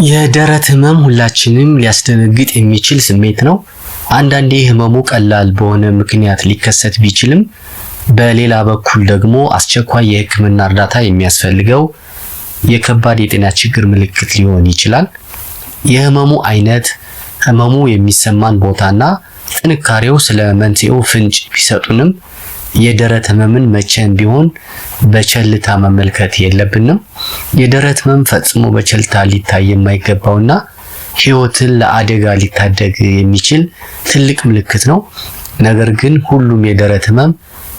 የደረት ህመም ሁላችንም ሊያስደነግጥ የሚችል ስሜት ነው። አንዳንዴ ህመሙ ቀላል በሆነ ምክንያት ሊከሰት ቢችልም በሌላ በኩል ደግሞ አስቸኳይ የህክምና እርዳታ የሚያስፈልገው የከባድ የጤና ችግር ምልክት ሊሆን ይችላል። የህመሙ አይነት፣ ህመሙ የሚሰማን ቦታና ጥንካሬው ስለ መንስኤው ፍንጭ ቢሰጡንም የደረት ህመምን መቼም ቢሆን በቸልታ መመልከት የለብንም። የደረት ህመም ፈጽሞ በቸልታ ሊታይ የማይገባውና ህይወትን ለአደጋ ሊታደግ የሚችል ትልቅ ምልክት ነው። ነገር ግን ሁሉም የደረት ህመም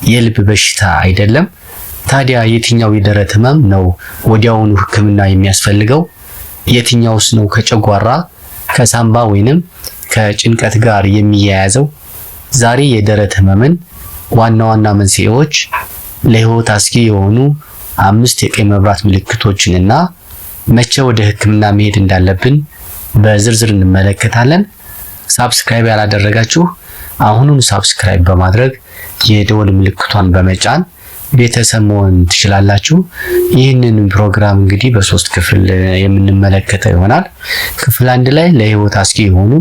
የልብ በሽታ አይደለም። ታዲያ የትኛው የደረት ህመም ነው ወዲያውኑ ህክምና የሚያስፈልገው? የትኛውስ ነው ከጨጓራ፣ ከሳምባ ወይንም ከጭንቀት ጋር የሚያያዘው? ዛሬ የደረት ህመምን ዋና ዋና መንስኤዎች፣ ለህይወት አስጊ የሆኑ 5 የቀይ መብራት ምልክቶችን እና መቼ ወደ ህክምና መሄድ እንዳለብን በዝርዝር እንመለከታለን። ሳብስክራይብ ያላደረጋችሁ አሁኑን ሳብስክራይብ በማድረግ የደወል ምልክቷን በመጫን ቤተሰብ መሆን ትችላላችሁ። ይህንን ፕሮግራም እንግዲህ በ3 ክፍል የምንመለከተው ይሆናል። ክፍል 1 ላይ ለህይወት አስጊ የሆኑ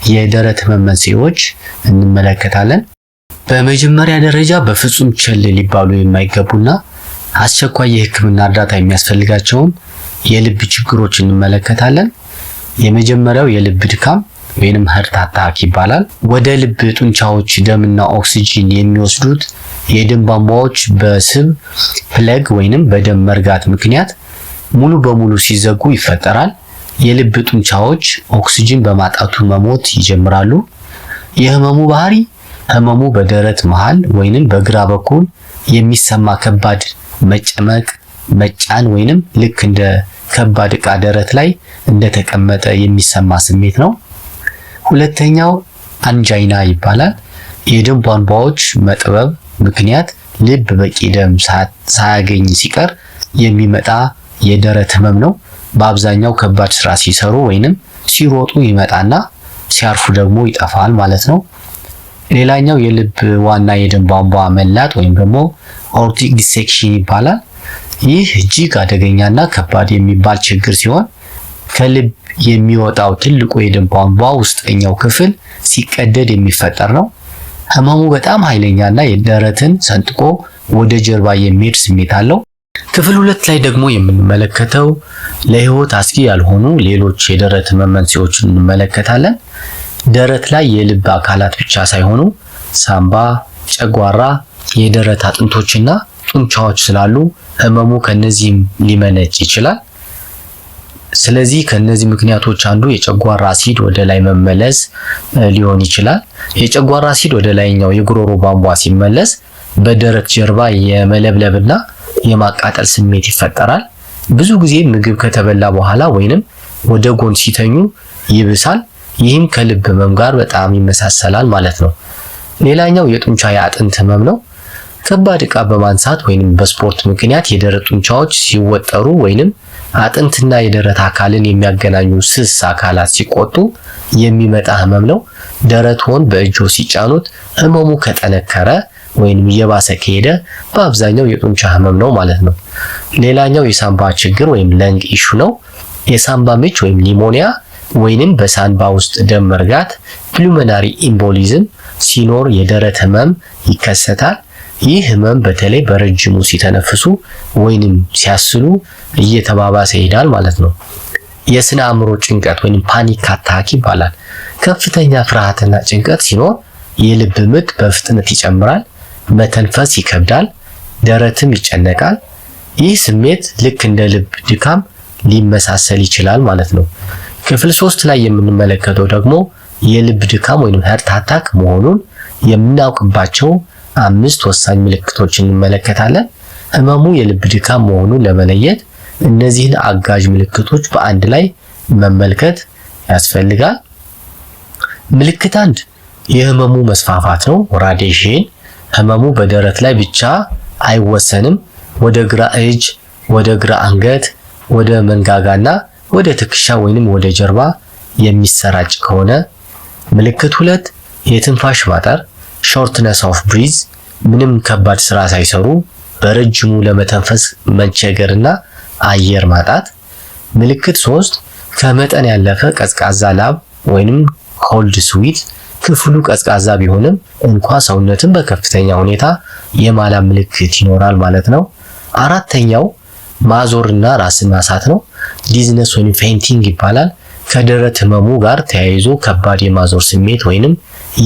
የደረት ህመም መንስኤዎች እንመለከታለን። በመጀመሪያ ደረጃ በፍጹም ቸል ሊባሉ የማይገቡና አስቸኳይ የህክምና እርዳታ የሚያስፈልጋቸውን የልብ ችግሮች እንመለከታለን። የመጀመሪያው የልብ ድካም ወይንም ሃርት አታክ ይባላል። ወደ ልብ ጡንቻዎች ደምና ኦክሲጂን የሚወስዱት የደም ቧንቧዎች በስብ ፕለግ ወይንም በደም መርጋት ምክንያት ሙሉ በሙሉ ሲዘጉ ይፈጠራል። የልብ ጡንቻዎች ኦክሲጂን በማጣቱ መሞት ይጀምራሉ። የህመሙ ባህሪ፣ ህመሙ በደረት መሃል ወይንም በግራ በኩል የሚሰማ ከባድ መጨመቅ፣ መጫን ወይንም ልክ እንደ ከባድ ዕቃ ደረት ላይ እንደተቀመጠ የሚሰማ ስሜት ነው። ሁለተኛው አንጃይና ይባላል። የደም ቧንቧዎች መጥበብ ምክንያት ልብ በቂ ደም ሳያገኝ ሲቀር የሚመጣ የደረት ህመም ነው። በአብዛኛው ከባድ ስራ ሲሰሩ ወይንም ሲሮጡ ይመጣና ሲያርፉ ደግሞ ይጠፋል ማለት ነው። ሌላኛው የልብ ዋና የደም ቧንቧ መላጥ ወይም ደግሞ አኦርቲክ ዲሴክሽን ይባላል። ይህ እጅግ አደገኛና ከባድ የሚባል ችግር ሲሆን ከልብ የሚወጣው ትልቁ የደም ቧንቧ ውስጠኛው ክፍል ሲቀደድ የሚፈጠር ነው። ህመሙ በጣም ኃይለኛና የደረትን ሰንጥቆ ወደ ጀርባ የሚሄድ ስሜት አለው። ክፍል 2 ላይ ደግሞ የምንመለከተው ለህይወት አስጊ ያልሆኑ ሌሎች የደረት ህመም መንስኤዎችን እንመለከታለን። ደረት ላይ የልብ አካላት ብቻ ሳይሆኑ ሳምባ፣ ጨጓራ፣ የደረት አጥንቶችና ጡንቻዎች ስላሉ ህመሙ ከነዚህም ሊመነጭ ይችላል። ስለዚህ ከነዚህ ምክንያቶች አንዱ የጨጓራ አሲድ ወደ ላይ መመለስ ሊሆን ይችላል። የጨጓራ አሲድ ወደ ላይኛው የጉሮሮ ቧንቧ ሲመለስ በደረት ጀርባ የመለብለብና የማቃጠል ስሜት ይፈጠራል። ብዙ ጊዜ ምግብ ከተበላ በኋላ ወይንም ወደ ጎን ሲተኙ ይብሳል። ይህም ከልብ ህመም ጋር በጣም ይመሳሰላል ማለት ነው። ሌላኛው የጡንቻ የአጥንት ህመም ነው። ከባድ ዕቃ በማንሳት ወይንም በስፖርት ምክንያት የደረት ጡንቻዎች ሲወጠሩ ወይንም አጥንትና የደረት አካልን የሚያገናኙ ስስ አካላት ሲቆጡ የሚመጣ ህመም ነው። ደረትዎን በእጆ ሲጫኑት ህመሙ ከጠነከረ ወይንም እየባሰ ከሄደ በአብዛኛው የጡንቻ ህመም ነው ማለት ነው። ሌላኛው የሳምባ ችግር ወይም ለንግ ኢሹ ነው። የሳምባ ምች ወይም ኒሞኒያ ወይንም በሳንባ ውስጥ ደም መርጋት ፕሉሞናሪ ኢምቦሊዝም ሲኖር የደረት ህመም ይከሰታል። ይህ ህመም በተለይ በረጅሙ ሲተነፍሱ ወይንም ሲያስሉ እየተባባሰ ይሄዳል ማለት ነው። የስነ አእምሮ ጭንቀት ወይንም ፓኒክ አታክ ይባላል። ከፍተኛ ፍርሃትና ጭንቀት ሲኖር የልብ ምት በፍጥነት ይጨምራል፣ መተንፈስ ይከብዳል፣ ደረትም ይጨነቃል። ይህ ስሜት ልክ እንደ ልብ ድካም ሊመሳሰል ይችላል ማለት ነው። ክፍል 3 ላይ የምንመለከተው ደግሞ የልብ ድካም ወይንም ሃርት አታክ መሆኑን የምናውቅባቸው 5 ወሳኝ ምልክቶችን እንመለከታለን። ህመሙ የልብ ድካም መሆኑን ለመለየት እነዚህን አጋዥ ምልክቶች በአንድ ላይ መመልከት ያስፈልጋል። ምልክት 1 የህመሙ መስፋፋት ነው። ራዲዬሽን። ህመሙ በደረት ላይ ብቻ አይወሰንም። ወደ ግራ እጅ፣ ወደ ግራ አንገት፣ ወደ መንጋጋና ወደ ትከሻ ወይንም ወደ ጀርባ የሚሰራጭ ከሆነ። ምልክት 2 የትንፋሽ ማጠር ሾርትነስ ኦፍ ብሪዝ፣ ምንም ከባድ ስራ ሳይሰሩ በረጅሙ ለመተንፈስ መቸገርና አየር ማጣት። ምልክት 3 ከመጠን ያለፈ ቀዝቃዛ ላብ ወይንም ኮልድ ስዊት ክፍሉ ቀዝቃዛ ቢሆንም እንኳ ሰውነትን በከፍተኛ ሁኔታ የማላብ ምልክት ይኖራል ማለት ነው። አራተኛው ማዞርና ራስን ማሳት ነው። ዲዝነስ ወይም ፌንቲንግ ይባላል። ከደረት ህመሙ ጋር ተያይዞ ከባድ የማዞር ስሜት ወይንም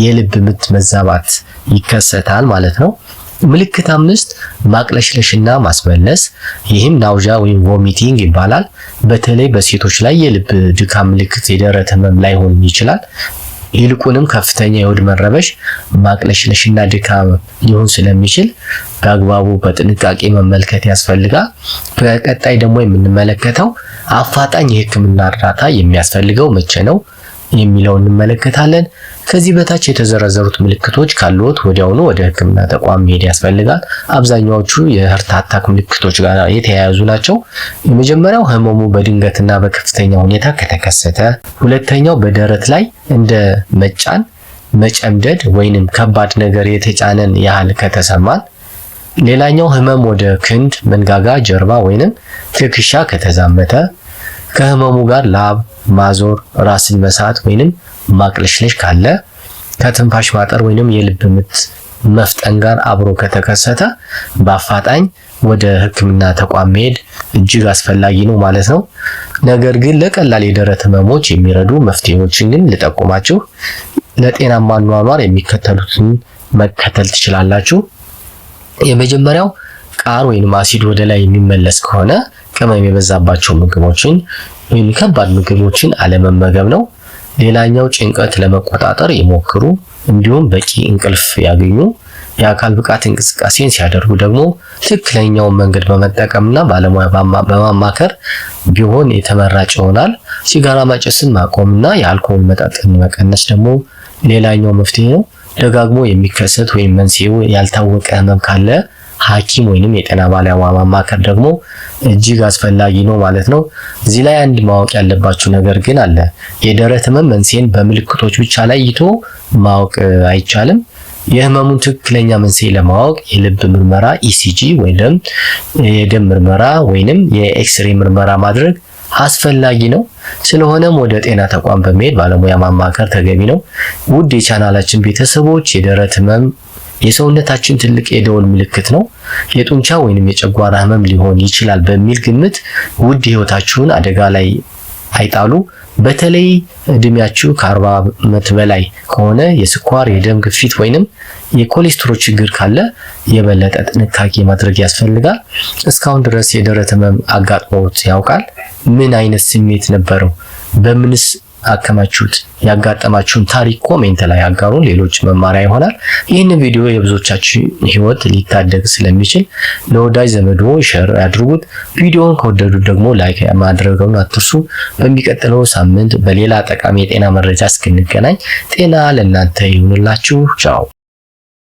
የልብ ምት መዛባት ይከሰታል ማለት ነው። ምልክት 5 ማቅለሽለሽና ማስመለስ፣ ይህም ናውዣ ወይም ቮሚቲንግ ይባላል። በተለይ በሴቶች ላይ የልብ ድካም ምልክት የደረት ህመም ላይሆን ይችላል። ይልቁንም ከፍተኛ የሆድ መረበሽ፣ ማቅለሽለሽና ድካም ሊሆን ስለሚችል በአግባቡ በጥንቃቄ መመልከት ያስፈልጋል። በቀጣይ ደግሞ የምንመለከተው አፋጣኝ የህክምና እርዳታ የሚያስፈልገው መቼ ነው የሚለው እንመለከታለን። ከዚህ በታች የተዘረዘሩት ምልክቶች ካሉት ወዲያውኑ ወደ ህክምና ተቋም መሄድ ያስፈልጋል። አብዛኛዎቹ የሀርት አታክ ምልክቶች ጋር የተያያዙ ናቸው። የመጀመሪያው ህመሙ በድንገትና በከፍተኛ ሁኔታ ከተከሰተ፣ ሁለተኛው በደረት ላይ እንደ መጫን፣ መጨምደድ ወይንም ከባድ ነገር የተጫነን ያህል ከተሰማን፣ ሌላኛው ህመም ወደ ክንድ፣ መንጋጋ፣ ጀርባ ወይንም ትከሻ ከተዛመተ፣ ከህመሙ ጋር ላብ፣ ማዞር፣ ራስን መሳት ወይንም ማቅለሽለሽ ካለ፣ ከትንፋሽ ማጠር ወይንም የልብ ምት መፍጠን ጋር አብሮ ከተከሰተ በአፋጣኝ ወደ ህክምና ተቋም መሄድ እጅግ አስፈላጊ ነው ማለት ነው። ነገር ግን ለቀላል የደረት ህመሞች የሚረዱ መፍትሄዎችን ግን ልጠቁማችሁ። ለጤናማ አኗኗር የሚከተሉትን መከተል ትችላላችሁ። የመጀመሪያው ቃር ወይንም አሲድ ወደ ላይ የሚመለስ ከሆነ ቅመም የበዛባቸው ምግቦችን ወይም ከባድ ምግቦችን አለመመገብ ነው። ሌላኛው ጭንቀት ለመቆጣጠር ይሞክሩ፣ እንዲሁም በቂ እንቅልፍ ያገኙ። የአካል ብቃት እንቅስቃሴን ሲያደርጉ ደግሞ ትክክለኛውን መንገድ በመጠቀምና ባለሙያ በማማከር ቢሆን የተመራጭ ይሆናል። ሲጋራ ማጨስን ማቆምና የአልኮል መጠጥን መቀነስ ደግሞ ሌላኛው መፍትሄ ነው። ደጋግሞ የሚከሰት ወይም መንስኤው ያልታወቀ ህመም ካለ ሐኪም ወይንም የጤና ባለሙያ ማማከር ደግሞ እጅግ አስፈላጊ ነው ማለት ነው። እዚህ ላይ አንድ ማወቅ ያለባችሁ ነገር ግን አለ። የደረት ህመም መንስኤን በምልክቶች ብቻ ለይቶ ማወቅ አይቻልም። የህመሙን ትክክለኛ መንስኤ ለማወቅ የልብ ምርመራ ኢሲጂ ወይንም የደም ምርመራ ወይንም የኤክስሬ ምርመራ ማድረግ አስፈላጊ ነው። ስለሆነም ወደ ጤና ተቋም በመሄድ ባለሙያ ማማከር ተገቢ ነው። ውድ የቻናላችን ቤተሰቦች የደረት ህመም የሰውነታችን ትልቅ የደወል ምልክት ነው። የጡንቻ ወይንም የጨጓራ ህመም ሊሆን ይችላል በሚል ግምት ውድ ህይወታችሁን አደጋ ላይ አይጣሉ። በተለይ እድሜያችሁ ከ40 ዓመት በላይ ከሆነ የስኳር፣ የደም ግፊት ወይንም የኮሌስትሮል ችግር ካለ የበለጠ ጥንቃቄ ማድረግ ያስፈልጋል። እስካሁን ድረስ የደረት ህመም አጋጥሞት ያውቃል? ምን አይነት ስሜት ነበረው? በምንስ አከማችሁት? ያጋጠማችሁን ታሪክ ኮሜንት ላይ አጋሩን፣ ሌሎች መማሪያ ይሆናል። ይህን ቪዲዮ የብዙዎቻችን ህይወት ሊታደግ ስለሚችል ለወዳጅ ዘመዶ ሼር ያድርጉት። ቪዲዮውን ከወደዱት ደግሞ ላይክ ማድረግውን አትርሱ። በሚቀጥለው ሳምንት በሌላ ጠቃሚ የጤና መረጃ እስክንገናኝ ጤና ለእናንተ ይሁንላችሁ። ቻው።